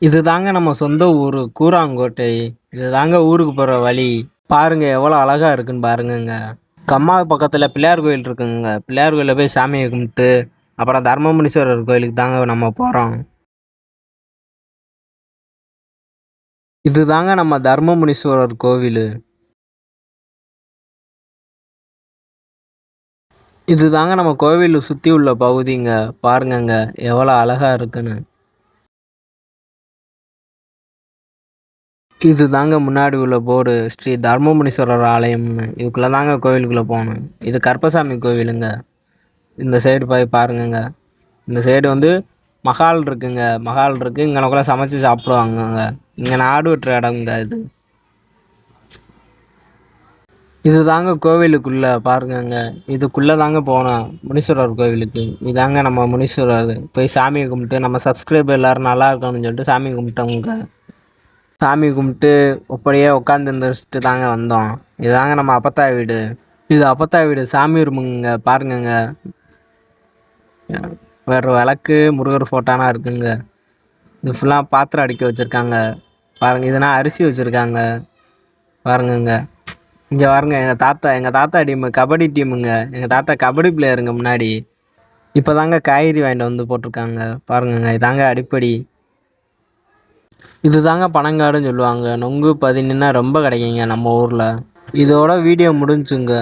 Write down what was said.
இது தாங்க நம்ம சொந்த ஊரு கூராங்கோட்டை. இது தாங்க ஊருக்கு போற வழி. பாருங்க எவ்வளோ அழகா இருக்குன்னு பாருங்கங்க. கம்மா பக்கத்துல பிள்ளையார் கோயில் இருக்குங்க. பிள்ளையார் கோயில்ல போய் சாமிய கும்பிட்டு, அப்புறம் தர்மமுனீஸ்வரர் கோயிலுக்கு தாங்க நம்ம போறோம். இது தாங்க நம்ம தர்மமுனீஸ்வரர் கோவிலு. இது தாங்க நம்ம கோவில சுத்தி உள்ள பகுதிங்க. பாருங்கங்க எவ்வளோ அழகா இருக்குன்னு. இது தாங்க முன்னாடி உள்ள போர்டு ஸ்ரீ தர்மமுனீஸ்வரர் ஆலயம்னு. இதுக்குள்ள தாங்க கோவிலுக்குள்ள போகணும். இது கருப்பசாமி கோவிலுங்க. இந்த சைடு போய் பாருங்கங்க. இந்த சைடு வந்து மஹால் இருக்குங்க. மஹால் இருக்கு. இங்கனக்குள்ள சமைச்சு சாப்பிடுவாங்கங்க. இங்க நாடு வெட்டுற இடம்ங்க இது. இது தாங்க கோவிலுக்குள்ள பாருங்கங்க. இதுக்குள்ள தாங்க போனோம் முனீஸ்வரர் கோவிலுக்கு. இதாங்க நம்ம முனீஸ்வரர். போய் சாமியை கும்பிட்டு நம்ம சப்ஸ்கிரைபர் எல்லாரும் நல்லா இருக்கணும்னு சொல்லிட்டு சாமி கும்பிட்டோங்க. சாமி கும்பிட்டு அப்படியே உட்காந்து இருந்துட்டு தாங்க வந்தோம். இதுதாங்க நம்ம அப்பத்தா வீடு. இது அப்பத்தா வீடு சாமி ரூமுங்க. பாருங்கங்க வேற விளக்கு முருகர் ஃபோட்டோலாம் இருக்குங்க. இது ஃபுல்லாக பாத்திரம் அடுக்கி வச்சுருக்காங்க. பாருங்கள் இதுனா அரிசி வச்சுருக்காங்க. பாருங்கங்க இங்கே பாருங்க எங்கள் தாத்தா டீமு கபடி டீமுங்க. எங்கள் தாத்தா கபடி பிளேயருங்க முன்னாடி. இப்போ தாங்க காய்கறி வாங்கிட்டு வந்து போட்டிருக்காங்க. பாருங்கங்க இதாங்க அடிப்படி. இது தாங்க பனங்காடுன்னு சொல்லுவாங்க. நொங்கு பதினா ரொம்ப கிடைக்குங்க நம்ம ஊரில். இதோட வீடியோ முடிஞ்சுங்க.